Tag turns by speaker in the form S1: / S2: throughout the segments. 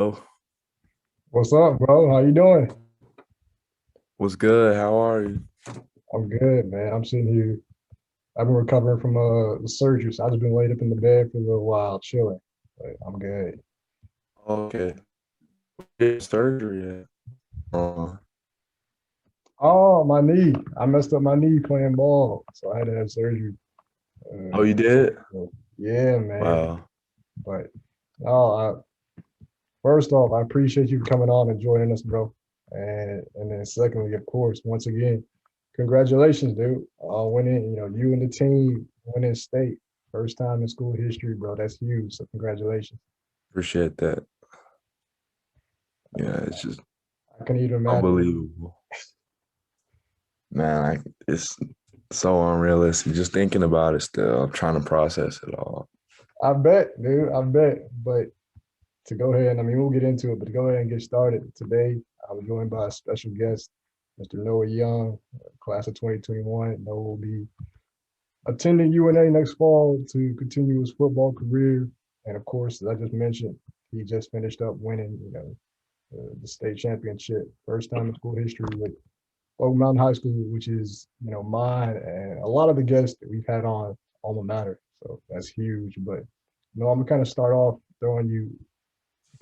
S1: Oh,
S2: What's up, bro? How you doing?
S1: what's good? How are you?
S2: I'm good, man. I'm sitting here. I've been recovering from the surgery, so I've just been laid up in the bed for a little while, chilling. But I'm good.
S1: Okay. Get surgery yet?
S2: Oh, my knee. I messed up my knee playing ball, so I had to have surgery.
S1: Oh, you
S2: So,
S1: did?
S2: yeah, man.
S1: Wow.
S2: But no, first off, I appreciate you coming on and joining us, bro. And then secondly, of course, once again, congratulations, dude. Winning, you and the team winning state. First time in school history, bro. That's huge. So congratulations.
S1: Appreciate that.
S2: I
S1: Yeah,
S2: mean,
S1: it's just
S2: I can even imagine.
S1: unbelievable. Man, it's so unrealistic. Just thinking about it still. I'm trying to process it all.
S2: I bet, dude. I bet. But to go ahead, I mean, we'll get into it, but to go ahead and get started today, I'm joined by a special guest, Mr. Noah Young, class of 2021. Noah will be attending UNA next fall to continue his football career. And of course, as I just mentioned, he just finished up winning, the state championship, first time in school history with Oak Mountain High School, which is, mine and a lot of the guests that we've had on alma mater. So that's huge. But I'm gonna kind of start off throwing you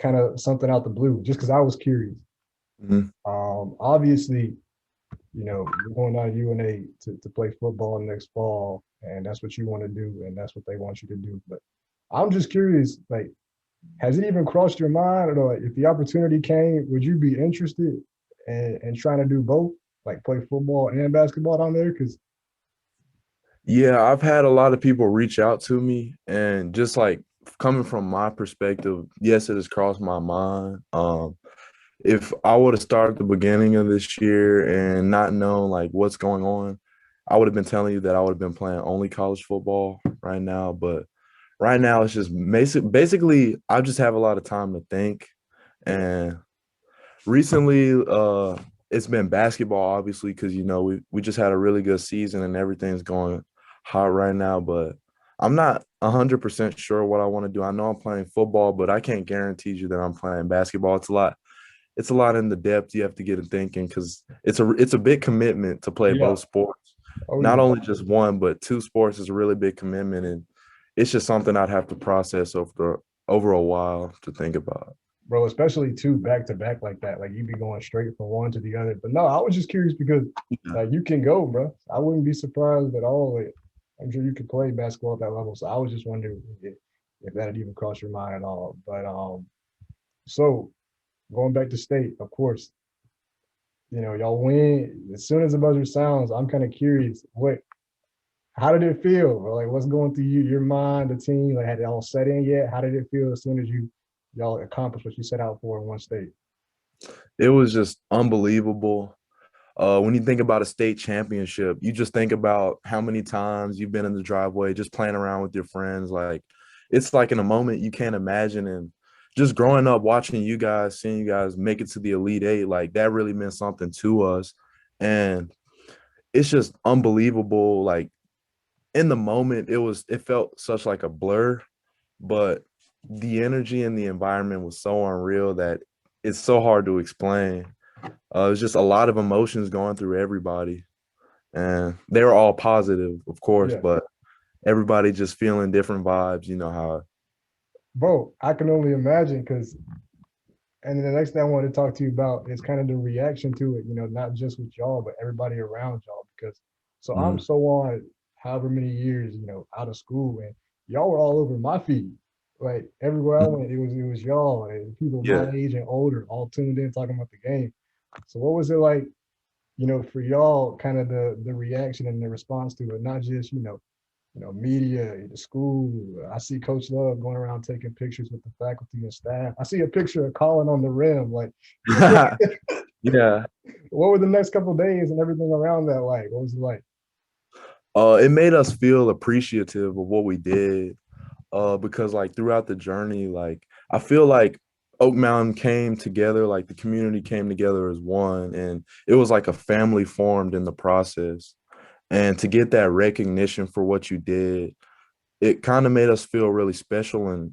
S2: kind of something out the blue, just because I was curious.
S1: Mhm.
S2: Obviously, you're going down to UNA to play football next fall, and that's what you want to do, and that's what they want you to do. But I'm just curious, like, has it even crossed your mind, or like, if the opportunity came, would you be interested in trying to do both, like play football and basketball down there? Because
S1: Yeah, I've had a lot of people reach out to me and just like coming from my perspective, yes, it has crossed my mind. If I would have started at the beginning of this year and not known like what's going on, I would have been telling you that I would have been playing only college football right now. But right now, it's just basically I just have a lot of time to think.
S2: yeah,
S1: And recently, it's been basketball, obviously, because we just had a really good season and everything's going hot right now. But I'm not 100% sure what I want to do. I know I'm playing football, but I can't guarantee you that I'm playing basketball. It's a lot in the depth you have to get in thinking because it's a big commitment to play
S2: yeah,
S1: both sports.
S2: oh
S1: Not
S2: yeah,
S1: only just one, but two sports is a really big commitment, and it's just something I'd have to process over a while to think about.
S2: bro. Especially two back to back like that, like you'd be going straight from one to the other. But no, I was just curious because
S1: Yeah.
S2: like you can go, bro. I wouldn't be surprised at all. Like, I'm sure you could play basketball at that level. So I was just wondering if that had even crossed your mind at all. But so going back to state, of course, y'all win as soon as the buzzer sounds. I'm kind of curious, how did it feel? Or like, what's going through your mind, the team? Like, had it all set in yet? How did it feel as soon as y'all accomplished what you set out for in one state?
S1: It was just unbelievable. When you think about a state championship, you just think about how many times you've been in the driveway just playing around with your friends. Like it's like in a moment you can't imagine. And just growing up watching you guys, seeing you guys make it to the Elite Eight, like that really meant something to us. And it's just unbelievable. Like in the moment, it felt such like a blur, but the energy and the environment was so unreal that it's so hard to explain. It's just a lot of emotions going through everybody, and they were all positive, of course,
S2: Yeah,
S1: but everybody just feeling different vibes. You know how?
S2: bro, I can only imagine because, and the next thing I want to talk to you about is kind of the reaction to it, not just with y'all, but everybody around y'all. Because, so I'm
S1: Mhm.
S2: so on however many years, out of school, and y'all were all over my feed. Like everywhere I went, it was y'all and people my
S1: Yeah,
S2: age and older all tuned in talking about the game. So what was it like, for y'all, kind of the reaction and the response to it, not just, media, the school. I see Coach Love going around taking pictures with the faculty and staff. I see a picture of Colin on the rim. Like,
S1: yeah.
S2: what were the next couple of days and everything around that like? What was it like?
S1: It made us feel appreciative of what we did. Because like throughout the journey, like I feel like Oak Mountain came together, like the community came together as one, and it was like a family formed in the process. And to get that recognition for what you did, it kind of made us feel really special, and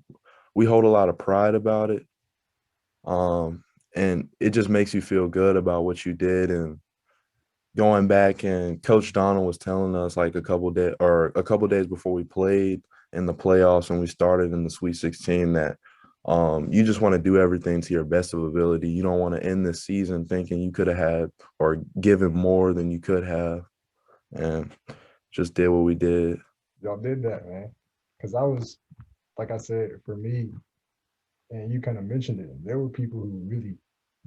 S1: we hold a lot of pride about it. Um, and it just makes you feel good about what you did. And going back, and Coach Donald was telling us like a couple days before we played in the playoffs and we started in the Sweet 16 that you just want to do everything to your best of ability. You don't want to end this season thinking you could have had or given more than you could have, and just did what we did.
S2: Y'all did that, man. Because I was, like I said, for me, and you kind of mentioned it, there were people who really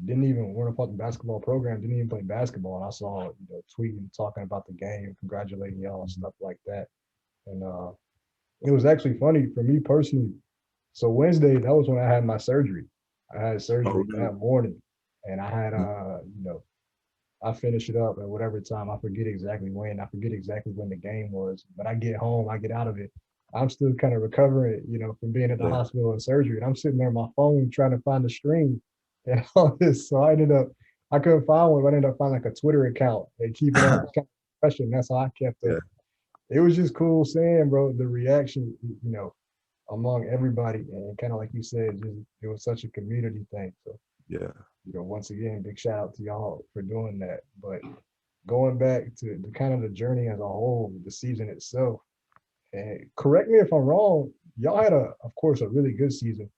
S2: didn't even weren't a part of the basketball program, didn't even play basketball. And I saw, tweeting, talking about the game, congratulating y'all and stuff like that. And it was actually funny for me personally. So Wednesday, that was when I had my surgery. I had
S1: Oh,
S2: surgery
S1: really?
S2: that morning, and I had,
S1: Mm.
S2: I finished it up at whatever time. I forget exactly when. I forget exactly when the game was. But I get home, I get out of it. I'm still kind of recovering, from being at the
S1: Yeah,
S2: hospital and surgery. And I'm sitting there on my phone trying to find the string and all this. So I couldn't find one. But I ended up finding like a Twitter account and keeping up kind of question. That's how I kept
S1: yeah,
S2: up. It was just cool seeing, bro, the reaction, among everybody. And kind of like you said, just it was such a community thing. So,
S1: yeah,
S2: once again, big shout out to y'all for doing that. But going back to the kind of the journey as a whole, the season itself, and correct me if I'm wrong, y'all had of course, a really good season,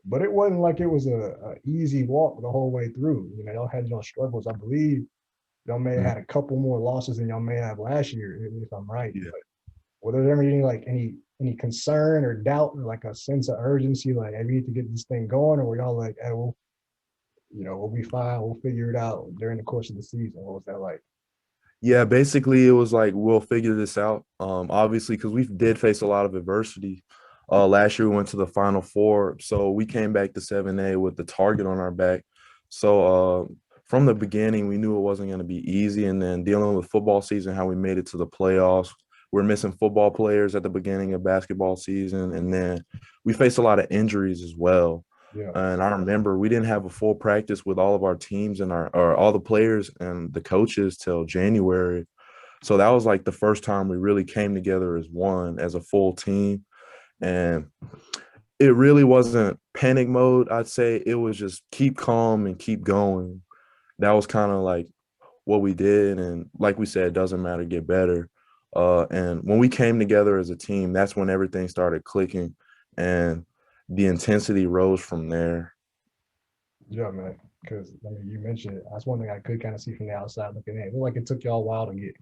S2: but it wasn't like it was a easy walk the whole way through. Y'all had y'all struggles. I believe y'all may have
S1: mm,
S2: had a couple more losses than y'all may have last year, if I'm right.
S1: yeah.
S2: But were there ever any concern or doubt or like a sense of urgency, like hey, we need to get this thing going, or were y'all like, hey, we'll be fine, we'll figure it out during the course of the season? What was that like?
S1: Yeah, basically it was like we'll figure this out. Obviously, because we did face a lot of adversity. Last year we went to the Final Four, so we came back to 7A with the target on our back. So from the beginning, we knew it wasn't going to be easy. And then dealing with football season, how we made it to the playoffs. We're missing football players at the beginning of basketball season, and then we faced a lot of injuries as well.
S2: Yeah,
S1: And I remember we didn't have a full practice with all of our teams and our or all the players and the coaches till January. So that was like the first time we really came together as one, as a full team. And it really wasn't panic mode, I'd say. It was just keep calm and keep going. That was kind of like what we did. And like we said, it doesn't matter, get better. And when we came together as a team, that's when everything started clicking and the intensity rose from there.
S2: yeah, man. Because I mean, you mentioned it. That's one thing I could kind of see from the outside looking in. It looked like it took y'all a while to get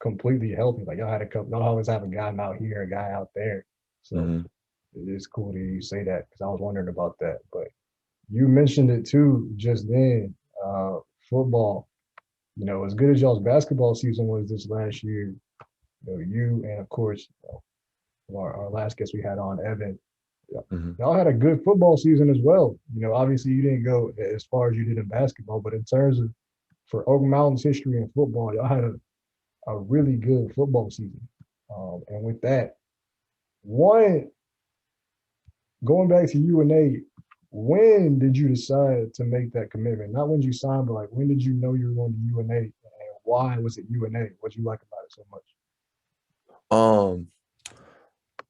S2: completely healthy. Like y'all had a couple. Y'all always have a guy out here, a guy out there. So
S1: Mm-hmm.
S2: it's cool to hear you say that because I was wondering about that. But you mentioned it too just then. Football. As good as y'all's basketball season was this last year, you and of course our last guest we had on, Evan, yeah,
S1: Mm-hmm.
S2: y'all had a good football season as well. Obviously you didn't go as far as you did in basketball, but in terms of for Oak Mountain's history in football, y'all had a really good football season. And with that, one going back to UNA, when did you decide to make that commitment? Not when you signed, but like when did you know you were going to UNA, and why was it UNA? What you like about it so much?
S1: Um,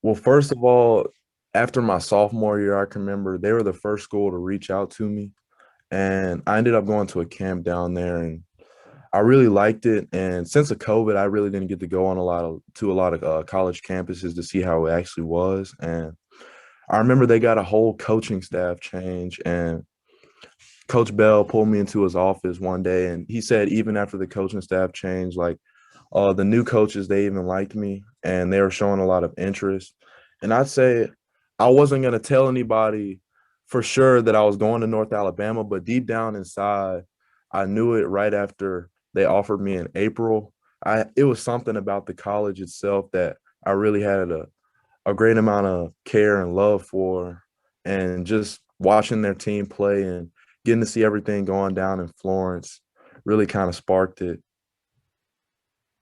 S1: well, first of all, after my sophomore year, I can remember they were the first school to reach out to me. And I ended up going to a camp down there and I really liked it. And since the COVID, I really didn't get to go on a lot of college campuses to see how it actually was. And I remember they got a whole coaching staff change, and Coach Bell pulled me into his office one day, and he said even after the coaching staff changed, like the new coaches, they even liked me, and they were showing a lot of interest. And I'd say I wasn't gonna tell anybody for sure that I was going to North Alabama, but deep down inside, I knew it right after they offered me in April. It was something about the college itself that I really had a great amount of care and love for, and just watching their team play and getting to see everything going down in Florence really kind of sparked it.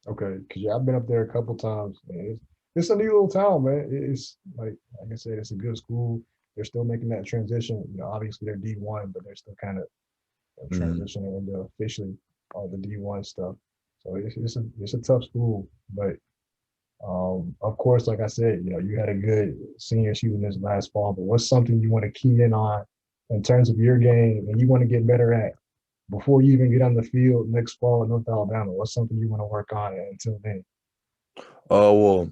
S2: Okay, because yeah, I've been up there a couple times. And it's a neat little town, man. It's like I said, it's a good school. They're still making that transition. Obviously they're D1, but they're still kind of
S1: Mhm.
S2: transitioning into officially all the D1 stuff. So it's a tough school, but of course, like I said, you had a good senior season this last fall. But what's something you want to key in on in terms of your game and you want to get better at before you even get on the field next fall in North Alabama? What's something you want to work on until then?
S1: Well,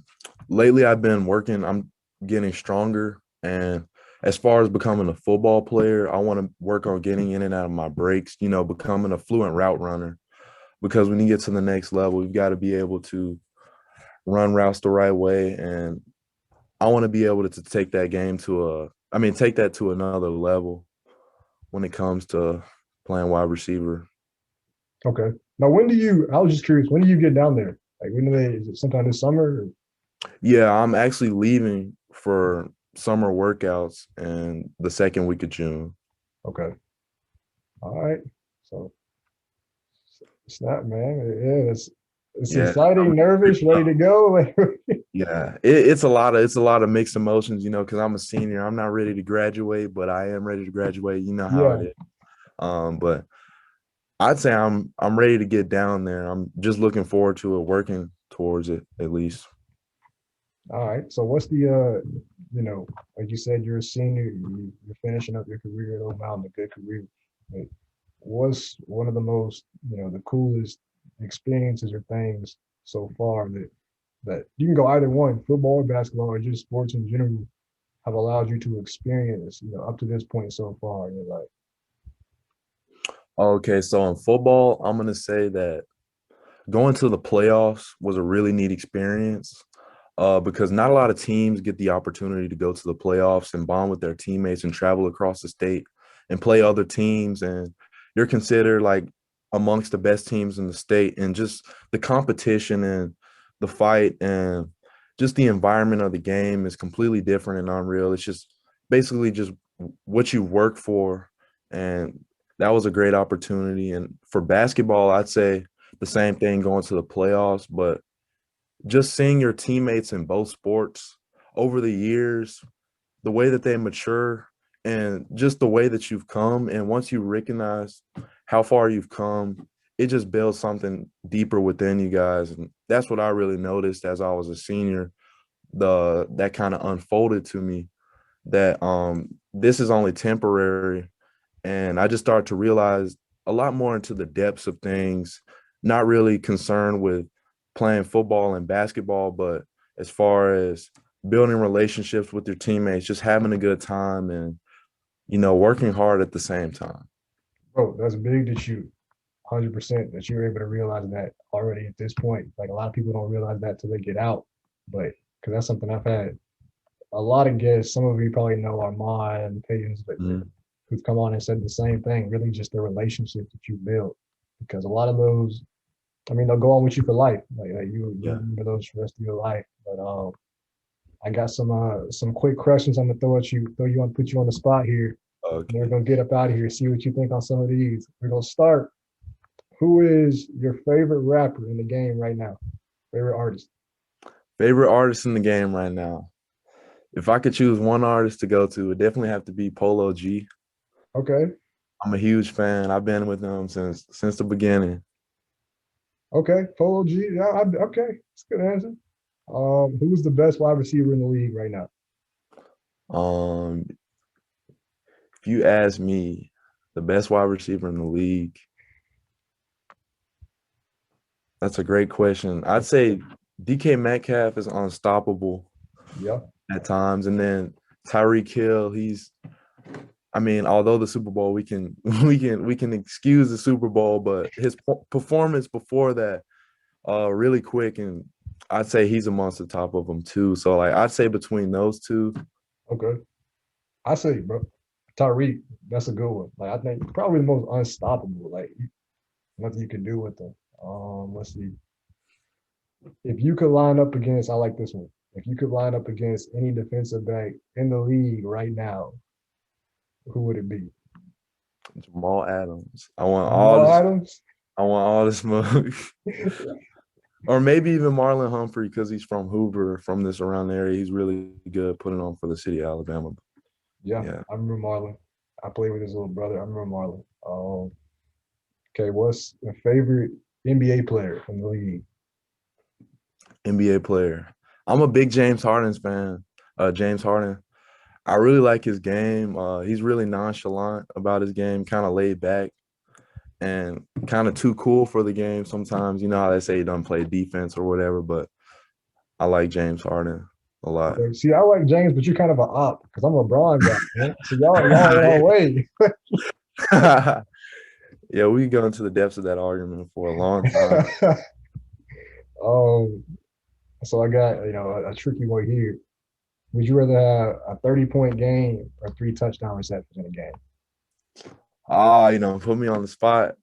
S1: lately I've been working. I'm getting stronger, and as far as becoming a football player, I want to work on getting in and out of my breaks. You know, becoming a fluent route runner. Because when you get to the next level, you've got to be able to run routes the right way, and I want to be able to take that game take that to another level when it comes to playing wide receiver.
S2: Okay. Now, when do you? I was just curious. When do you get down there? Like, when do they? Is it sometime this summer?
S1: Yeah, I'm actually leaving for summer workouts in the second week of June.
S2: Okay. All right. So, snap, man. Yeah, it's
S1: Yeah,
S2: exciting, nervous, ready to go.
S1: yeah. It's a lot of mixed emotions, because I'm a senior. I'm not ready to graduate, but I am ready to graduate. You know how it
S2: Yeah.
S1: is. But I'd say I'm ready to get down there. I'm just looking forward to it, working towards it at least.
S2: All right. So, what's the like you said, you're a senior. You're finishing up your career at Old Mountain, a good career. But what's one of the most, the coolest experiences or things so far that you can go either one, football or basketball, or just sports in general, have allowed you to experience, up to this point so far in your life?
S1: Okay, so in football, I'm gonna say that going to the playoffs was a really neat experience because not a lot of teams get the opportunity to go to the playoffs and bond with their teammates and travel across the state and play other teams. And you're considered like amongst the best teams in the state. And just the competition and the fight and just the environment of the game is completely different and unreal. It's just basically just what you work for. And that was a great opportunity. And for basketball, I'd say the same thing going to the playoffs, but just seeing your teammates in both sports over the years, the way that they mature and just the way that you've come. And once you recognize how far you've come, it just builds something deeper within you guys. And that's what I really noticed as I was a senior. That kind of unfolded to me that this is only temporary, and I just started to realize a lot more into the depths of things, not really concerned with playing football and basketball, but as far as building relationships with your teammates, just having a good time and, working hard at the same time.
S2: Bro, that's big that you 100% that you're able to realize that already at this point. Like a lot of people don't realize that till they get out, but because that's something I've had a lot of guests. Some of you probably know Armand and Peyton's, but
S1: Mhm.
S2: who've come on and said the same thing. Really, just the relationships that you build, because a lot of those, I mean, they'll go on with you for life. Like you
S1: Yeah.
S2: remember those for the rest of your life. But I got some quick questions I'm gonna throw you on, put you on the spot here. And we're
S1: Okay.
S2: gonna get up out of here, see what you think on some of these. We're gonna start. Who is your favorite rapper in the game right now? Favorite artist?
S1: Favorite artist in the game right now. If I could choose one artist to go to, it would definitely have to be Polo G.
S2: Okay,
S1: I'm a huge fan. I've been with him since the beginning.
S2: okay, Polo G. Yeah, okay, that's a good answer. Who's the best wide receiver in the league right now?
S1: Um, if you ask me, the best wide receiver in the league, that's a great question. I'd say DK Metcalf is unstoppable
S2: Yeah.
S1: at times, and then Tyreek Hill, although the Super Bowl, we can excuse the Super Bowl, but his performance before that, really quick, and I'd say he's amongst the top of them too. So like I'd say between those two.
S2: Okay. I say, bro, Tyreek. That's a good one. Like I think probably the most unstoppable. Like nothing you can do with them. Let's see. If you could line up against, I like this one. If you could line up against any defensive back in the league right now, who would it be?
S1: Jamal Adams. I want all
S2: Jamal
S1: this.
S2: Adams.
S1: I want all this smoke. Or maybe even Marlon Humphrey because he's from Hoover, from this around area. He's really good putting on for the city of Alabama.
S2: Yeah,
S1: Yeah,
S2: I remember Marlon. I played with his little brother. I remember Marlon. Okay, what's your favorite NBA player in the league?
S1: NBA player. I'm a big James Harden fan. James Harden. I really like his game. He's really nonchalant about his game, kind of laid back and kind of too cool for the game sometimes. You know how they say he doesn't play defense or whatever, but I like James Harden a lot.
S2: Okay. See, I like James, but you're kind of an op because I'm a Braun guy, man. So y'all in our way.
S1: Yeah, we go into the depths of that argument for a long time.
S2: um, so I got a tricky one here. Would you rather have a 30-point game or three touchdown receptions in a game?
S1: Put me on the spot.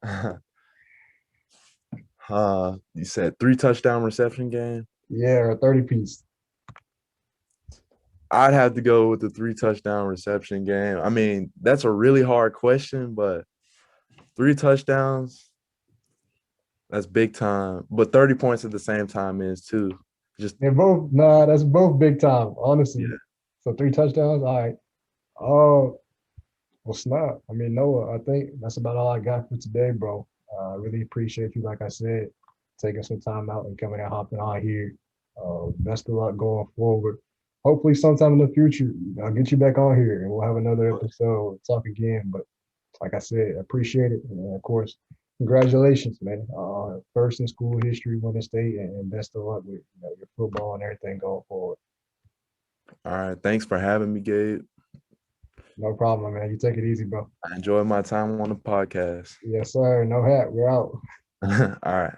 S1: You said 3 touchdown reception game.
S2: Yeah, or a 30 piece.
S1: I'd have to go with the 3 touchdown reception game. I mean, that's a really hard question, but 3 touchdowns, that's big time. But 30 points at the same time is too. Just
S2: They're both nah, that's both big time, honestly.
S1: yeah.
S2: So three touchdowns, all right. Oh, well, snap. I mean, Noah, I think that's about all I got for today, bro. I really appreciate you, like I said, taking some time out and coming and hopping on here. Best of luck going forward. Hopefully, sometime in the future, I'll get you back on here and we'll have another episode, talk again. But like I said, appreciate it. And of course, congratulations, man. First in school history, winning state, and best of luck with your football and everything going forward.
S1: All right. Thanks for having me, Gabe.
S2: No problem, man. You take it easy, bro.
S1: I enjoyed my time on the podcast.
S2: Yes, sir. No hat. We're out.
S1: All right.